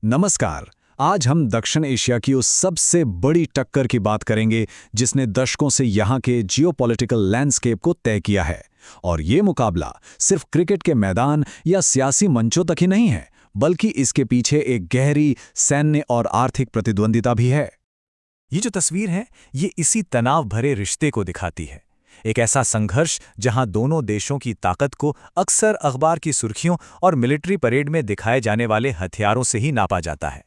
नमस्कार। आज हम दक्षिण एशिया की उस सबसे बड़ी टक्कर की बात करेंगे जिसने दशकों से यहाँ के जियोपॉलिटिकल लैंडस्केप को तय किया है। और ये मुकाबला सिर्फ क्रिकेट के मैदान या सियासी मंचों तक ही नहीं है, बल्कि इसके पीछे एक गहरी सैन्य और आर्थिक प्रतिद्वंदिता भी है। ये जो तस्वीर है ये इसी तनाव भरे रिश्ते को दिखाती है। एक ऐसा संघर्ष जहां दोनों देशों की ताकत को अक्सर अखबार की सुर्खियों और मिलिट्री परेड में दिखाए जाने वाले हथियारों से ही नापा जाता है।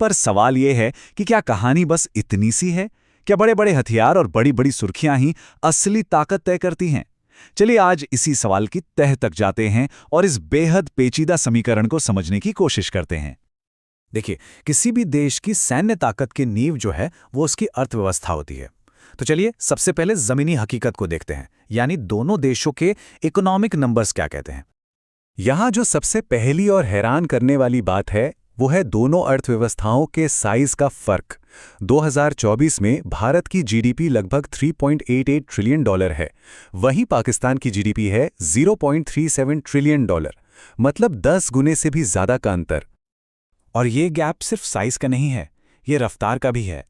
पर सवाल ये है कि क्या कहानी बस इतनी सी है? क्या बड़े बड़े हथियार और बड़ी बड़ी सुर्खियां ही असली ताकत तय करती हैं? चलिए आज इसी सवाल की तह तक जाते हैं और इस बेहद पेचीदा समीकरण को समझने की कोशिश करते हैं। देखिए, किसी भी देश की सैन्य ताकत की नींव जो है वो उसकी अर्थव्यवस्था होती है। तो चलिए सबसे पहले जमीनी हकीकत को देखते हैं, यानी दोनों देशों के इकोनॉमिक नंबर्स क्या कहते हैं। यहाँ जो सबसे पहली और हैरान करने वाली बात है वो है दोनों अर्थव्यवस्थाओं के साइज का फर्क। 2024 में भारत की जीडीपी लगभग $3.88 ट्रिलियन है, वहीं पाकिस्तान की जीडीपी है $0.37 ट्रिलियन, मतलब 10 गुने से भी ज्यादा का अंतर। और ये गैप सिर्फ साइज का नहीं है, ये रफ्तार का भी है।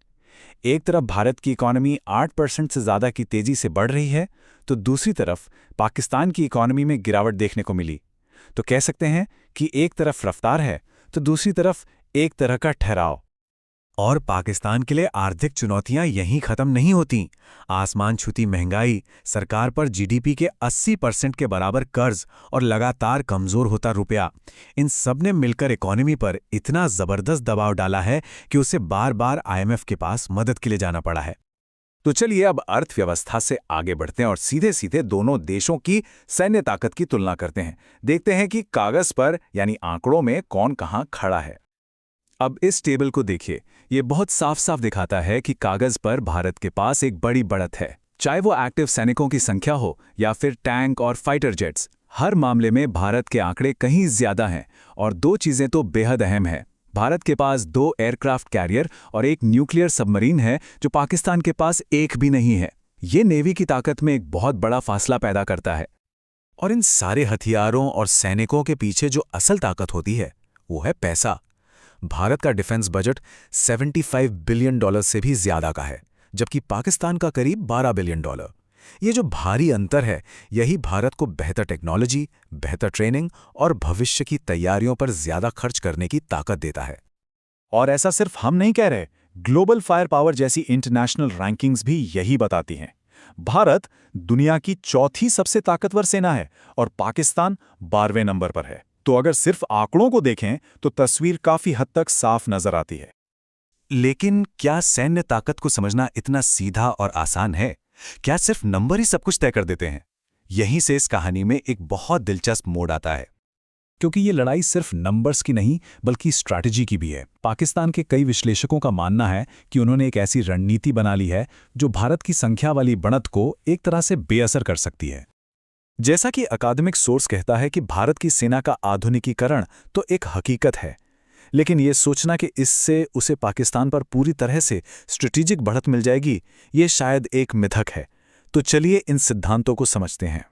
एक तरफ भारत की इकॉनमी 8% से ज़्यादा की तेज़ी से बढ़ रही है, तो दूसरी तरफ पाकिस्तान की इकॉनमी में गिरावट देखने को मिली। तो कह सकते हैं कि एक तरफ रफ्तार है तो दूसरी तरफ एक तरह का ठहराव। और पाकिस्तान के लिए आर्थिक चुनौतियां यहीं खत्म नहीं होती। आसमान छूती महंगाई, सरकार पर जीडीपी के 80% के बराबर कर्ज और लगातार कमजोर होता रुपया, इन सब ने मिलकर इकोनॉमी पर इतना जबरदस्त दबाव डाला है कि उसे बार बार आईएमएफ के पास मदद के लिए जाना पड़ा है। तो चलिए अब अर्थव्यवस्था से आगे बढ़ते हैं और सीधे सीधे दोनों देशों की सैन्य ताकत की तुलना करते हैं। देखते हैं कि कागज पर यानी आंकड़ों में कौन कहां खड़ा है। अब इस टेबल को देखिए, ये बहुत साफ साफ दिखाता है कि कागज पर भारत के पास एक बड़ी बढ़त है। चाहे वो एक्टिव सैनिकों की संख्या हो या फिर टैंक और फाइटर जेट्स, हर मामले में भारत के आंकड़े कहीं ज्यादा हैं। और दो चीजें तो बेहद अहम है। भारत के पास 2 एयरक्राफ्ट कैरियर और एक न्यूक्लियर सबमरीन है, जो पाकिस्तान के पास एक भी नहीं है। ये नेवी की ताकत में एक बहुत बड़ा फासला पैदा करता है। और इन सारे हथियारों और सैनिकों के पीछे जो असल ताकत होती है वो है पैसा। भारत का डिफेंस बजट $75 बिलियन से भी ज्यादा का है, जबकि पाकिस्तान का करीब $12 बिलियन। ये जो भारी अंतर है यही भारत को बेहतर टेक्नोलॉजी, बेहतर ट्रेनिंग और भविष्य की तैयारियों पर ज्यादा खर्च करने की ताकत देता है। और ऐसा सिर्फ हम नहीं कह रहे, ग्लोबल फायर पावर जैसी इंटरनेशनल रैंकिंग्स भी यही बताती हैं। भारत दुनिया की चौथी सबसे ताकतवर सेना है और पाकिस्तान 12वें नंबर पर है। तो अगर सिर्फ आंकड़ों को देखें तो तस्वीर काफी हद तक साफ नजर आती है। लेकिन क्या सैन्य ताकत को समझना इतना सीधा और आसान है? क्या सिर्फ नंबर ही सब कुछ तय कर देते हैं? यहीं से इस कहानी में एक बहुत दिलचस्प मोड़ आता है, क्योंकि ये लड़ाई सिर्फ नंबर्स की नहीं बल्कि स्ट्रैटेजी की भी है। पाकिस्तान के कई विश्लेषकों का मानना है कि उन्होंने एक ऐसी रणनीति बना ली है जो भारत की संख्या वाली बढ़त को एक तरह से बेअसर कर सकती है। जैसा कि अकादमिक सोर्स कहता है कि भारत की सेना का आधुनिकीकरण तो एक हकीकत है, लेकिन ये सोचना कि इससे उसे पाकिस्तान पर पूरी तरह से स्ट्रेटेजिक बढ़त मिल जाएगी, ये शायद एक मिथक है। तो चलिए इन सिद्धांतों को समझते हैं।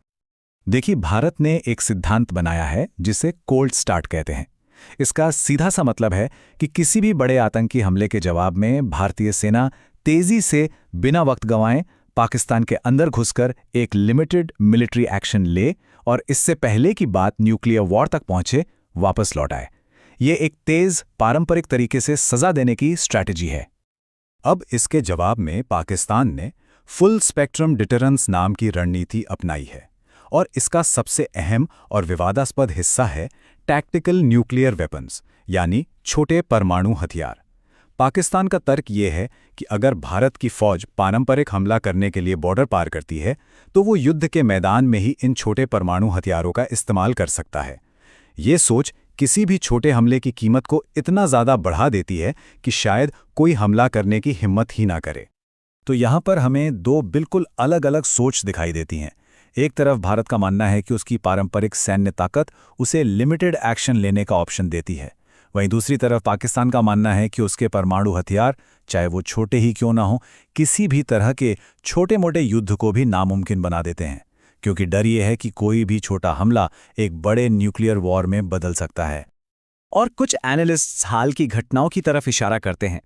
देखिए, भारत ने एक सिद्धांत बनाया है जिसे कोल्ड स्टार्ट कहते हैं। इसका सीधा सा मतलब है कि किसी भी बड़े आतंकी हमले के जवाब में भारतीय सेना तेजी से बिना वक्त गंवाए पाकिस्तान के अंदर घुसकर एक लिमिटेड मिलिट्री एक्शन ले और इससे पहले की बात न्यूक्लियर वॉर तक पहुंचे वापस लौट आए। ये एक तेज पारंपरिक तरीके से सजा देने की स्ट्रैटेजी है। अब इसके जवाब में पाकिस्तान ने फुल स्पेक्ट्रम डिटरेंस नाम की रणनीति अपनाई है और इसका सबसे अहम और विवादास्पद हिस्सा है टैक्टिकल न्यूक्लियर वेपन्स, यानी छोटे परमाणु हथियार। पाकिस्तान का तर्क ये है कि अगर भारत की फौज पारंपरिक हमला करने के लिए बॉर्डर पार करती है तो वो युद्ध के मैदान में ही इन छोटे परमाणु हथियारों का इस्तेमाल कर सकता है। ये सोच किसी भी छोटे हमले की कीमत को इतना ज़्यादा बढ़ा देती है कि शायद कोई हमला करने की हिम्मत ही ना करे। तो यहाँ पर हमें दो बिल्कुल अलग अलग सोच दिखाई देती हैं। एक तरफ भारत का मानना है कि उसकी पारंपरिक सैन्य ताकत उसे लिमिटेड एक्शन लेने का ऑप्शन देती है, वहीं दूसरी तरफ पाकिस्तान का मानना है कि उसके परमाणु हथियार, चाहे वो छोटे ही क्यों ना हो, किसी भी तरह के छोटे मोटे युद्ध को भी नामुमकिन बना देते हैं, क्योंकि डर ये है कि कोई भी छोटा हमला एक बड़े न्यूक्लियर वॉर में बदल सकता है। और कुछ एनालिस्ट्स हाल की घटनाओं की तरफ इशारा करते हैं।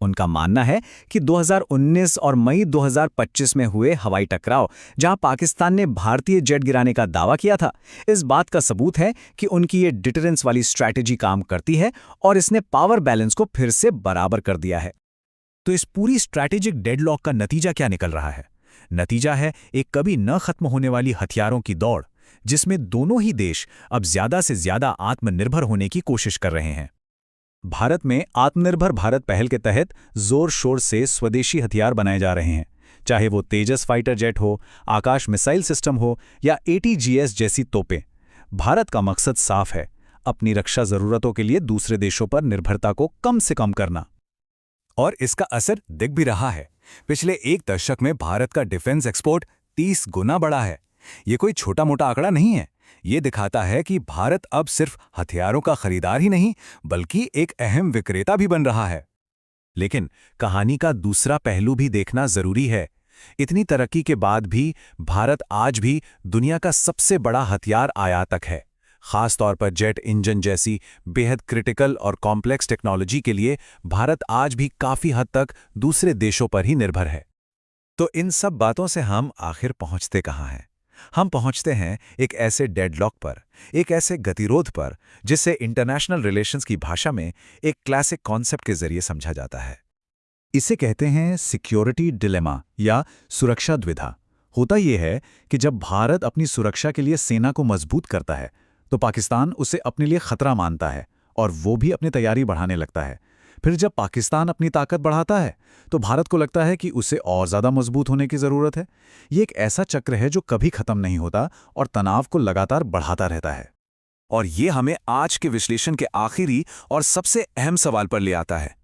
उनका मानना है कि 2019 और मई 2025 में हुए हवाई टकराव, जहां पाकिस्तान ने भारतीय जेट गिराने का दावा किया था, इस बात का सबूत है कि उनकी ये डिटरेंस वाली स्ट्रैटेजी काम करती है और इसने पावर बैलेंस को फिर से बराबर कर दिया है। तो इस पूरी स्ट्रैटेजिक डेडलॉक का नतीजा क्या निकल रहा है? नतीजा है एक कभी न खत्म होने वाली हथियारों की दौड़, जिसमें दोनों ही देश अब ज्यादा से ज्यादा आत्मनिर्भर होने की कोशिश कर रहे हैं। भारत में आत्मनिर्भर भारत पहल के तहत जोर शोर से स्वदेशी हथियार बनाए जा रहे हैं, चाहे वो तेजस फाइटर जेट हो, आकाश मिसाइल सिस्टम हो या ATGS जैसी तोपें। भारत का मकसद साफ है, अपनी रक्षा जरूरतों के लिए दूसरे देशों पर निर्भरता को कम से कम करना। और इसका असर दिख भी रहा है। पिछले एक दशक में भारत का डिफेंस एक्सपोर्ट 30 गुना बढ़ा है। ये कोई छोटा मोटा आंकड़ा नहीं है। ये दिखाता है कि भारत अब सिर्फ हथियारों का खरीदार ही नहीं, बल्कि एक अहम विक्रेता भी बन रहा है। लेकिन कहानी का दूसरा पहलू भी देखना जरूरी है। इतनी तरक्की के बाद भी भारत आज भी दुनिया का सबसे बड़ा हथियार आयातक है। खास तौर पर जेट इंजन जैसी बेहद क्रिटिकल और कॉम्प्लेक्स टेक्नोलॉजी के लिए भारत आज भी काफी हद तक दूसरे देशों पर ही निर्भर है। तो इन सब बातों से हम आखिर पहुंचते कहां हैं? हम पहुंचते हैं एक ऐसे डेडलॉक पर, एक ऐसे गतिरोध पर, जिसे इंटरनेशनल रिलेशंस की भाषा में एक क्लासिक कॉन्सेप्ट के जरिए समझा जाता है। इसे कहते हैं सिक्योरिटी डिलेमा या सुरक्षा द्विधा। होता यह है कि जब भारत अपनी सुरक्षा के लिए सेना को मजबूत करता है, तो पाकिस्तान उसे अपने लिए खतरा मानता है और वो भी अपनी तैयारी बढ़ाने लगता है। फिर जब पाकिस्तान अपनी ताकत बढ़ाता है, तो भारत को लगता है कि उसे और ज़्यादा मजबूत होने की ज़रूरत है। ये एक ऐसा चक्र है जो कभी खत्म नहीं होता और तनाव को लगातार बढ़ाता रहता है। और ये हमें आज के विश्लेषण के आखिरी और सबसे अहम सवाल पर ले आता है।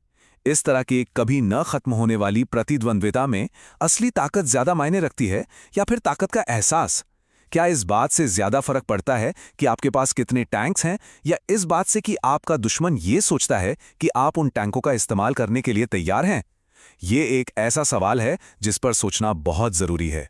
इस तरह की कभी न खत्म होने वाली प्रतिद्वंद्विता में असली ताकत ज़्यादा मायने रखती है या फिर ताकत का एहसास? क्या इस बात से ज्यादा फर्क पड़ता है कि आपके पास कितने टैंक्स हैं, या इस बात से कि आपका दुश्मन ये सोचता है कि आप उन टैंकों का इस्तेमाल करने के लिए तैयार हैं? ये एक ऐसा सवाल है जिस पर सोचना बहुत जरूरी है।